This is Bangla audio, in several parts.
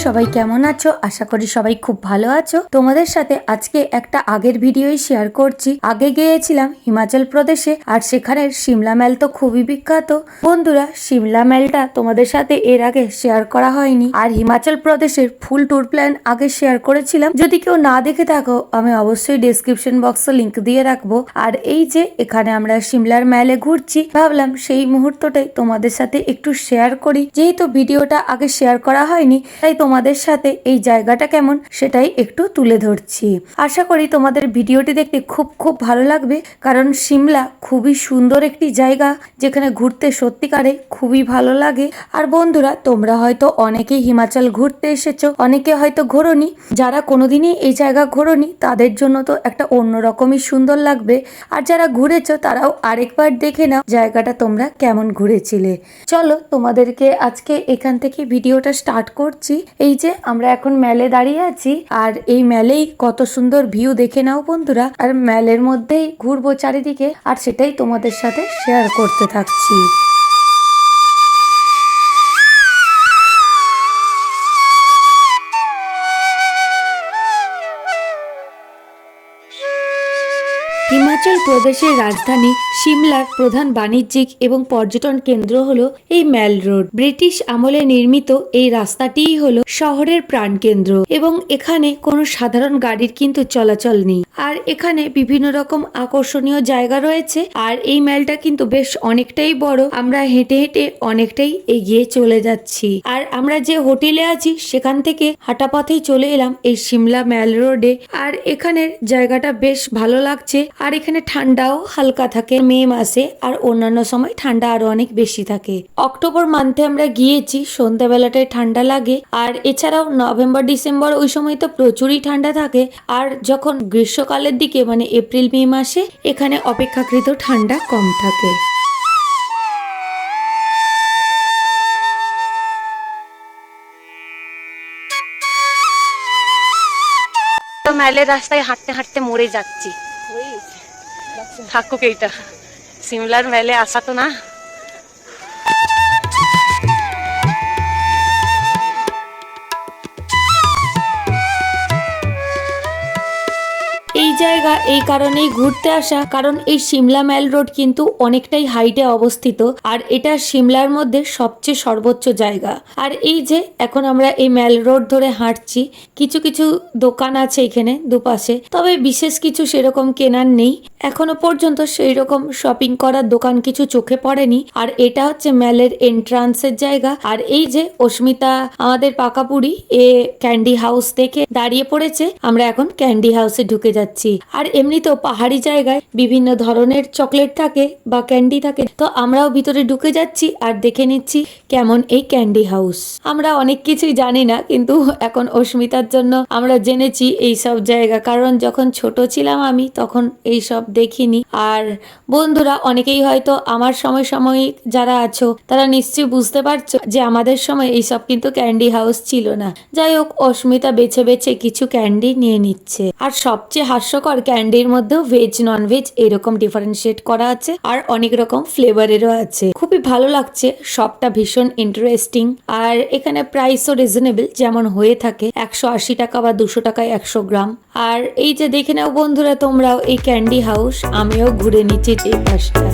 সবাই কেমন আছো? আশা করি সবাই খুব ভালো আছো। তোমাদের সাথে আজকে একটা আগের ভিডিওই শেয়ার করছি। আগে গিয়েছিলাম হিমাচল প্রদেশে, আর সেখানের সিমলা ম্যাল তো খুবই বিখ্যাত। বন্ধুরা, সিমলা ম্যালটা তোমাদের সাথে এর আগে শেয়ার করা হয়নি, আর হিমাচল প্রদেশের ফুল ট্যুর প্ল্যান আগে শেয়ার করেছিলাম। যদি কেউ না দেখে থাকো, আমি অবশ্যই ডেসক্রিপশন বক্সে লিংক দিয়ে রাখবো। আর এই যে এখানে আমরা সিমলার ম্যালে ঘুরছি, ভাবলাম সেই মুহূর্তটাই তোমাদের সাথে একটু শেয়ার করি। যেহেতু ভিডিওটা আগে শেয়ার করা হয়নি, তাই তোমাদের সাথে এই জায়গাটা কেমন সেটাই একটু তুলে ধরছি। আশা করি তোমাদের ভিডিওটি দেখতে খুব খুব ভালো লাগবে, কারণ সিমলা খুবই সুন্দর একটি জায়গা, যেখানে ঘুরতে সত্যিকারে খুবই ভালো লাগে। আর বন্ধুরা, তোমরা হয়তো অনেকেই হিমাচল ঘুরতে এসেছো, অনেকে হয়তো ঘোরোনি। যারা কোনোদিনই এই জায়গা ঘোরোনি, তাদের জন্য তো একটা অন্যরকমই সুন্দর লাগবে। আর যারা ঘুরেছো, তারাও আরেকবার দেখে নাও জায়গাটা তোমরা কেমন ঘুরেছিলে। চলো, তোমাদেরকে আজকে এখান থেকে ভিডিওটা স্টার্ট করছি। এই যে আমরা এখন ম্যালে দাঁড়িয়ে আছি, আর এই ম্যালেই কত সুন্দর ভিউ দেখে নাও বন্ধুরা। আর ম্যালের মধ্যেই ঘুরবো চারিদিকে, আর সেটাই তোমাদের সাথে শেয়ার করতে থাকছি। হিমাচল প্রদেশের রাজধানী সিমলার প্রধান বাণিজ্যিক এবং পর্যটন কেন্দ্র হলো এই ম্যাল রোড। ব্রিটিশ আমলে নির্মিত এই রাস্তাটিই হলো শহরের প্রাণকেন্দ্র, এবং এখানে কোনো সাধারণ গাড়ির কিন্তু চলাচল নেই। আর এখানে বিভিন্ন রকম আকর্ষণীয় জায়গা রয়েছে, আর এই ম্যালটা কিন্তু বেশ অনেকটাই বড়। আমরা হেঁটে হেঁটে অনেকটাই এগিয়ে চলে যাচ্ছি, আর আমরা যে হোটেলে আছি সেখান থেকে হাঁটা পথেই চলে এলাম এই সিমলা ম্যাল রোডে। আর এখানের জায়গাটা বেশ ভালো লাগছে, আর এখানে ঠান্ডাও হালকা থাকে মে মাসে, আর অন্যান্য সময় ঠান্ডা আরো অনেক বেশি থাকে। অক্টোবর মান্থে আমরা গিয়েছি, সন্ধ্যাবেলাটায় ঠান্ডা লাগে। আর এছাড়াও নভেম্বর ডিসেম্বর ওই সময় তো প্রচুরই ঠান্ডা থাকে। আর যখন গ্রীষ্মকালের দিকে মানে এপ্রিল মে মাসে এখানে অপেক্ষাকৃত ঠান্ডা কম থাকে। ম্যালের রাস্তায় হাঁটতে হাঁটতে মরে যাচ্ছি। থাকুক এইটা, সিমলার ম্যালে আসা তো না। এই জায়গা এই কারণেই ঘুরতে আসা, কারণ এই সিমলা ম্যাল রোড কিন্তু অনেকটাই হাইটে অবস্থিত, আর এটা সিমলার মধ্যে সবচেয়ে সর্বোচ্চ জায়গা। আর এই যে এখন আমরা এই ম্যাল রোড ধরে হাঁটছি, কিছু কিছু দোকান আছে এখানে দুপাশে, তবে বিশেষ কিছু সেরকম কেনার নেই এখনো পর্যন্ত। সেই রকম শপিং করার দোকান কিছু চোখে পড়েনি। আর এটা হচ্ছে ম্যালের এন্ট্রান্সের জায়গা। আর এই যে অস্মিতা আমাদের পাকাপুরি এ ক্যান্ডি হাউস থেকে দাঁড়িয়ে পড়েছে, আমরা এখন ক্যান্ডি হাউসে ঢুকে যাচ্ছি। আর এমনিতেও পাহাড়ি জায়গায় বিভিন্ন ধরনের চকলেট থাকে বা ক্যান্ডি থাকে, তো আমরাও ভিতরে ঢুকে যাচ্ছি আর দেখে নিচ্ছি কেমন এই ক্যান্ডি হাউস। আমরা অনেক কিছুই জানি না, কিন্তু এখন অস্মিতার জন্য আমরা জেনেছি এই সব জায়গা, কারণ যখন ছোট ছিলাম আমি তখন এই সব দেখিনি। আর বন্ধুরা, অনেকেই হয়তো আমার সমসাময়িক যারা আছো তারা নিশ্চয়ই বুঝতে পারছো যে আমাদের সময় এইসব কিন্তু ক্যান্ডি হাউস ছিল না। যাই হোক, অস্মিতা বেছে বেছে কিছু ক্যান্ডি নিয়ে নিচ্ছে। আর সবচেয়ে হাস্যকর, ক্যান্ডির মধ্যেও ভেজ নন ভেজ এরকম ডিফারেন্সিয়েট করা আছে, আর অনেক রকম ফ্লেভারেরও আছে। খুবই ভালো লাগছে, সবটা ভীষণ ইন্টারেস্টিং। আর এখানে প্রাইসও রিজনেবল, যেমন হয়ে থাকে 180 টাকা বা 200 টাকায় 100 গ্রাম। আর এই যে দেখে নাও বন্ধুরা তোমরাও এই ক্যান্ডি হাউস, আমিও ঘুরে নিচ্ছি এই পাশটা।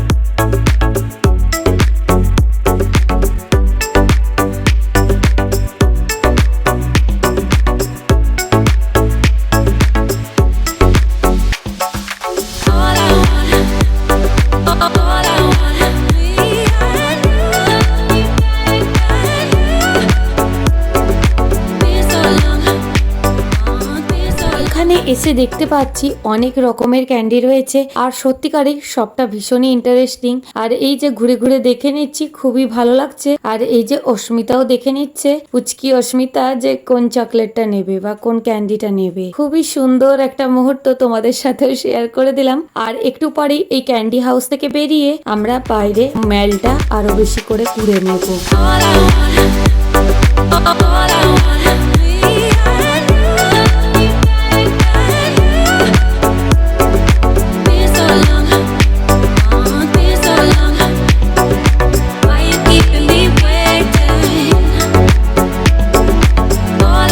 এসে দেখতে পাচ্ছি অনেক রকমের ক্যান্ডি রয়েছে, আর সত্যিকারই সবটা ভীষণই ইন্টারেস্টিং। আর এই যে ঘুরে ঘুরে দেখে নিচ্ছি, খুবই ভালো লাগছে। আর এই যে অস্মিতাও দেখে নিচ্ছে, পুচকি অস্মিতা, যে কোন চকলেটটা নেবে বা কোন ক্যান্ডিটা নেবে। খুবই সুন্দর একটা মুহূর্ত তোমাদের সাথে শেয়ার করে দিলাম। আর একটু পরেই এই ক্যান্ডি হাউস থেকে বেরিয়ে আমরা বাইরে ম্যালটা আরো বেশি করে ঘুরে নেব। Why you keeping me waiting? All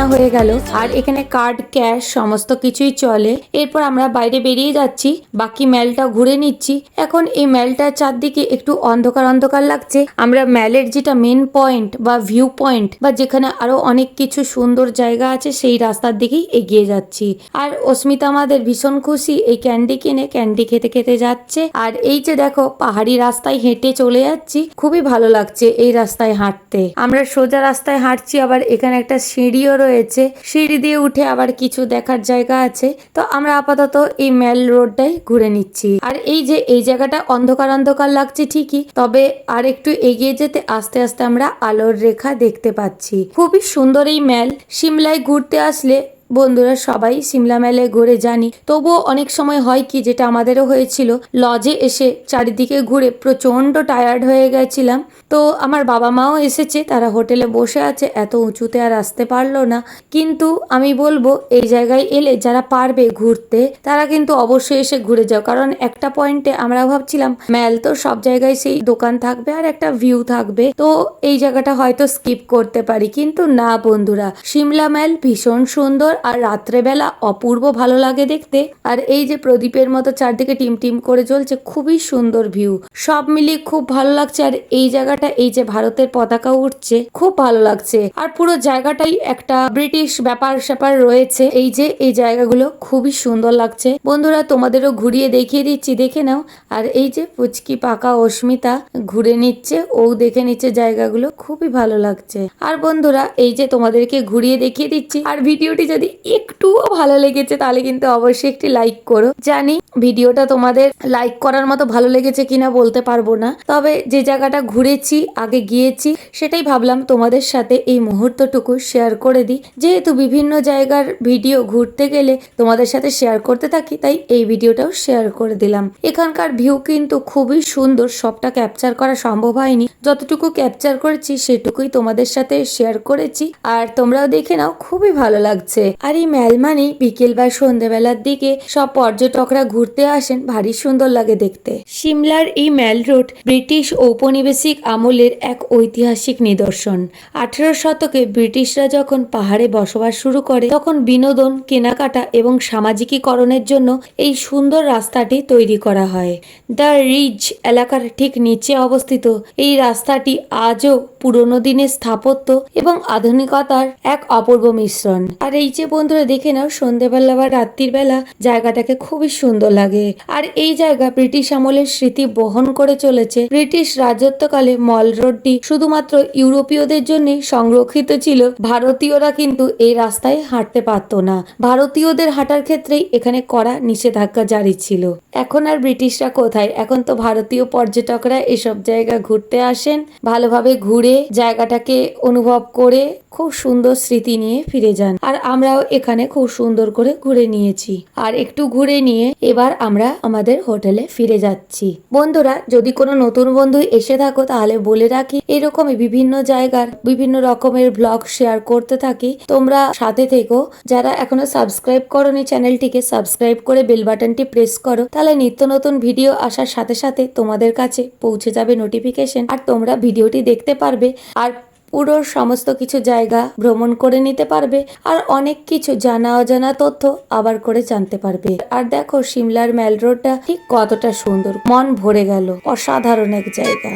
আনা হয়ে গেল আর এখানে কার্ড ক্যাশ সমস্ত কিছুই চলে। এরপর আমরা বাইরে বেরিয়ে যাচ্ছি, বাকি ম্যালটা ঘুরে নিচ্ছি। এখন এই ম্যালটার চারদিকে একটু অন্ধকার অন্ধকার লাগছে। আমরা ম্যালের যেটা মেন পয়েন্ট বা ভিউ পয়েন্ট বা যেখানে আরো অনেক কিছু সুন্দর জায়গা আছে সেই রাস্তার দিকেই এগিয়ে যাচ্ছি। আর অস্মিতা আমাদের ভীষণ খুশি, এই ক্যান্ডি কিনে ক্যান্ডি খেতে খেতে যাচ্ছে। আর এই যে দেখো পাহাড়ি রাস্তায় হেঁটে চলে যাচ্ছি, খুবই ভালো লাগছে এই রাস্তায় হাঁটতে। আমরা সোজা রাস্তায় হাঁটছি, আবার এখানে একটা সিঁড়িও রয়েছে, সিঁড়ি দিয়ে উঠে আবার কিছু দেখার জায়গা আছে। তো আমরা আপাতত এই ম্যাল রোডটাই ঘুরে নিচ্ছি। আর এই যে এই জায়গাটা অন্ধকার অন্ধকার লাগছে ঠিকই, তবে আর একটু এগিয়ে যেতে আস্তে আস্তে আমরা আলোর রেখা দেখতে পাচ্ছি। খুবই সুন্দর এই ম্যাল। সিমলায় ঘুরতে আসলে বন্ধুরা সবাই সিমলা মেলে ঘুরে জানি, তবুও অনেক সময় হয় কি, যেটা আমাদেরও হয়েছিল, লজে এসে চারিদিকে ঘুরে প্রচন্ড টায়ার্ড হয়ে গেছিলাম। তো আমার বাবা মাও এসেছে, তারা হোটেলে বসে আছে, এত উঁচুতে আর আসতে পারলো না। কিন্তু আমি বলবো এই জায়গায় এলে যারা পারবে ঘুরতে তারা কিন্তু অবশ্যই এসে ঘুরে যাও, কারণ একটা পয়েন্টে আমরা ভাবছিলাম ম্যাল তো সব জায়গায় সেই দোকান থাকবে আর একটা ভিউ থাকবে, তো এই জায়গাটা হয়তো স্কিপ করতে পারি, কিন্তু না বন্ধুরা, সিমলা ম্যাল ভীষণ সুন্দর আর রাত্রেবেলা অপূর্ব ভালো লাগে দেখতে। আর এই যে প্রদীপের মতো চারদিকে টিম টিম করে জ্বলছে, খুবই সুন্দর ভিউ, সব মিলিয়ে খুব ভালো লাগছে। আর এই জায়গাটা, এই যে ভারতের পতাকা উঠছে, খুব ভালো লাগছে। আর পুরো জায়গাটাই একটা ব্রিটিশ ব্যাপার স্যাপার রয়েছে। এই যে এই জায়গাগুলো খুবই সুন্দর লাগছে বন্ধুরা, তোমাদেরও ঘুরিয়ে দেখিয়ে দিচ্ছি, দেখে নাও। আর এই যে পুচকি পাকা অস্মিতা ঘুরে নিচ্ছে, ও দেখে নিচ্ছে জায়গাগুলো, খুবই ভালো লাগছে। আর বন্ধুরা এই যে তোমাদেরকে ঘুরিয়ে দেখিয়ে দিচ্ছি, আর ভিডিওটি যদি একটুও ভালো লেগেছে তাহলে কিন্তু অবশ্যই একটি লাইক করো। জানি ভিডিওটা তোমাদের লাইক করার মতো ভালো লেগেছে কিনা বলতে পারবো না, তবে যে জায়গাটা ঘুরেছি আগে গিয়েছি সেটাই ভাবলাম তোমাদের সাথে এই মুহূর্তটুকু শেয়ার করে দিই। যেহেতু বিভিন্ন জায়গার ভিডিও ঘুরতে গেলে তোমাদের সাথে শেয়ার করতে থাকি, তাই এই ভিডিওটাও শেয়ার করে দিলাম। এখানকার ভিউ কিন্তু খুবই সুন্দর, সবটা ক্যাপচার করা সম্ভব হয়নি, যতটুকু ক্যাপচার করেছি সেটুকুই তোমাদের সাথে শেয়ার করেছি। আর তোমরাও দেখে নাও, খুবই ভালো লাগছে। আর এই ম্যাল মানে বিকেল বা সন্ধ্যেবেলার দিকে সব পর্যটকরা ঘুরতে আসেন, ভারী সুন্দর লাগে দেখতে। সিমলার এই ম্যাল রোড ব্রিটিশ ঔপনিবেশিক আমলের এক ঐতিহাসিক নিদর্শন। 18 শতকে ব্রিটিশরা যখন পাহাড়ে বসবাস শুরু করে, তখন বিনোদন, কেনাকাটা এবং সামাজিকীকরণের জন্য এই সুন্দর রাস্তাটি তৈরি করা হয়। দ্য রিজ এলাকার ঠিক নিচে অবস্থিত এই রাস্তাটি আজও পুরনো দিনের স্থাপত্য এবং আধুনিকতার এক অপূর্ব মিশ্রণ। আর এই যে বন্ধুরা দেখে নাও, সন্ধ্যেবেলা বা রাত্রির বেলা জায়গাটাকে খুবই সুন্দর লাগে। আর এই জায়গা ব্রিটিশ আমলের স্মৃতি বহন করে চলেছে। ব্রিটিশ রাজত্বকালে মল রোডটি শুধুমাত্র ইউরোপীয়দের জন্য সংরক্ষিত ছিল, ভারতীয়রা কিন্তু এই রাস্তায় হাঁটতে পারত না। ভারতীয়দের হাঁটার ক্ষেত্রেই এখানে কড়া নিষেধাজ্ঞা জারি ছিল। এখন আর ব্রিটিশরা কোথায়, এখন তো ভারতীয় পর্যটকরা এসব জায়গা ঘুরতে আসেন, ভালোভাবে ঘুরে জায়গাটাকে অনুভব করে খুব সুন্দর স্মৃতি নিয়ে ফিরে যান। আর আমরাও এখানে খুব সুন্দর করে ঘুরে নিয়েছি। আর একটু ঘুরে নিয়ে এবার আমরা আমাদের হোটেলে ফিরে যাচ্ছি। বন্ধুরা যদি কোনো নতুন বন্ধু এসে থাকো তাহলে বলে রাখি, এরকমই বিভিন্ন জায়গার বিভিন্ন রকমের ব্লগ শেয়ার করতে থাকি, তোমরা সাথে থেকো। যারা এখনো সাবস্ক্রাইব করোনি চ্যানেলটিকে সাবস্ক্রাইব করে বেল বাটনটি প্রেস করো, তাহলে নিত্য নতুন ভিডিও আসার সাথে সাথে তোমাদের কাছে পৌঁছে যাবে নোটিফিকেশন, আর তোমরা ভিডিওটি দেখতে পারবে আর পুরো সমস্ত কিছু জায়গা ভ্রমণ করে নিতে পারবে, আর অনেক কিছু জানা অজানা তথ্য আবার করে জানতে পারবে। আর দেখো সিমলার ম্যাল রোডটা ঠিক কতটা সুন্দর, মন ভরে গেল, অসাধারণ এক জায়গা।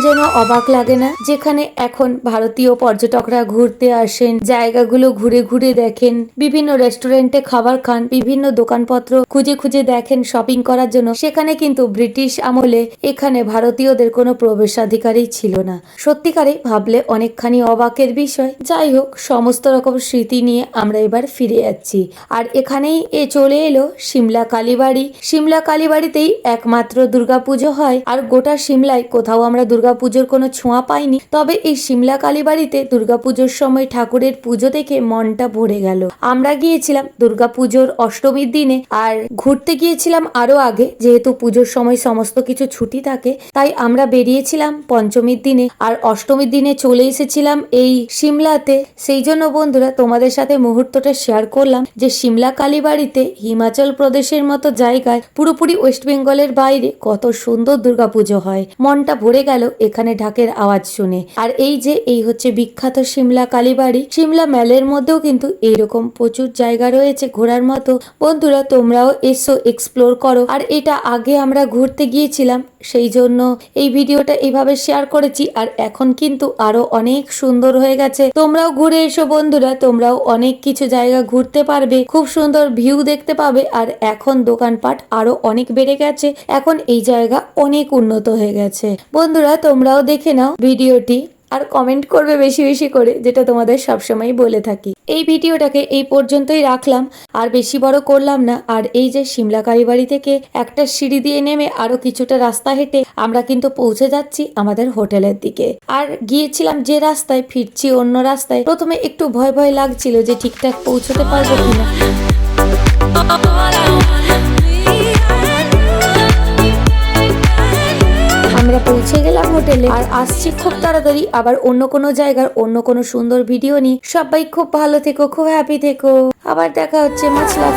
যেন অবাক লাগে না? যেখানে এখন ভারতীয় পর্যটকরা ঘুরতে আসেন, জায়গাগুলো ঘুরে ঘুরে দেখেন, বিভিন্ন রেস্টুরেন্টে খাবার খান, বিভিন্ন দোকানপত্র খুঁজে খুঁজে দেখেন শপিং করার জন্য, সেখানে কিন্তু ব্রিটিশ আমলে এখানে ভারতীয়দের কোনো প্রবেশাধিকারই ছিল না। সত্যিকারে ভাবলে অনেকখানি অবাকের বিষয়। যাই হোক, সমস্ত রকম স্মৃতি নিয়ে আমরা এবার ফিরে যাচ্ছি। আর এখানেই চলে এলো সিমলা কালীবাড়ি। সিমলা কালীবাড়িতেই একমাত্র দুর্গাপুজো হয়, আর গোটা সিমলায় কোথাও আমরা দুর্গাপুজোর কোনো ছোঁয়া পাইনি। তবে এই সিমলা কালীবাড়িতে দুর্গাপুজোর সময় ঠাকুরের পুজো দেখে মনটা ভরে গেল। আমরা গিয়েছিলাম দুর্গাপুজোর অষ্টমীর দিনে, আর ঘুরতে গিয়েছিলাম আরো আগে, যেহেতু পুজোর সময় সমস্ত কিছু ছুটি থাকে, তাই আমরা বেরিয়েছিলাম পঞ্চমীর দিনে, আর অষ্টমীর দিনে চলে এসেছিলাম এই সিমলাতে। সেই জন্য বন্ধুরা তোমাদের সাথে মুহূর্তটা শেয়ার করলাম যে সিমলা কালীবাড়িতে হিমাচল প্রদেশের মতো জায়গায়, পুরোপুরি ওয়েস্ট বেঙ্গলের বাইরে, কত সুন্দর দুর্গাপুজো হয়। মনটা ভরে গেল এখানে ঢাকের আওয়াজ শুনে। আর এই হচ্ছে বিখ্যাত সিমলা কালীবাড়ি। সিমলা মেলের মধ্যেও কিন্তু এইরকম প্রচুর জায়গা রয়েছে ঘোরার মতো। বন্ধুরা তোমরাও এসো, এক্সপ্লোর করো। আর এটা আগে আমরা ঘুরতে গিয়েছিলাম, সেই জন্য এই ভিডিওটা এইভাবে শেয়ার করেছি। আর এখন কিন্তু আরো অনেক সুন্দর হয়ে গেছে। তোমরাও ঘুরে এসো বন্ধুরা, তোমরাও অনেক কিছু জায়গা ঘুরতে পারবে, খুব সুন্দর ভিউ দেখতে পাবে। আর এখন দোকানপাট আরো অনেক বেড়ে গেছে, এখন এই জায়গা অনেক উন্নত হয়ে গেছে। বন্ধুরা তোমরাও দেখে নাও ভিডিওটি, আর কমেন্ট করবে বেশি বেশি করে, যেটা তোমাদের সবসময় বলে থাকি। এই ভিডিওটাকে এই পর্যন্তই রাখলাম, আর বেশি বড় করলাম না। আর এই যে সিমলা কালীবাড়ি থেকে একটা সিঁড়ি দিয়ে নেমে আরো কিছুটা রাস্তা হেঁটে আমরা কিন্তু পৌঁছে যাচ্ছি আমাদের হোটেলের দিকে। আর গিয়েছিলাম যে রাস্তায়, ফিরছি অন্য রাস্তায়। প্রথমে একটু ভয় ভয় লাগছিল যে ঠিকঠাক পৌঁছতে পারবো কিনা। আমরা পৌঁছে গেলাম হোটেলে, আর আসছি খুব তাড়াতাড়ি আবার অন্য কোনো জায়গার অন্য কোনো সুন্দর ভিডিও নিয়ে। সবাই খুব ভালো থেকো, খুব হ্যাপি থেকো। আবার দেখা হচ্ছে। মাছ লাভ।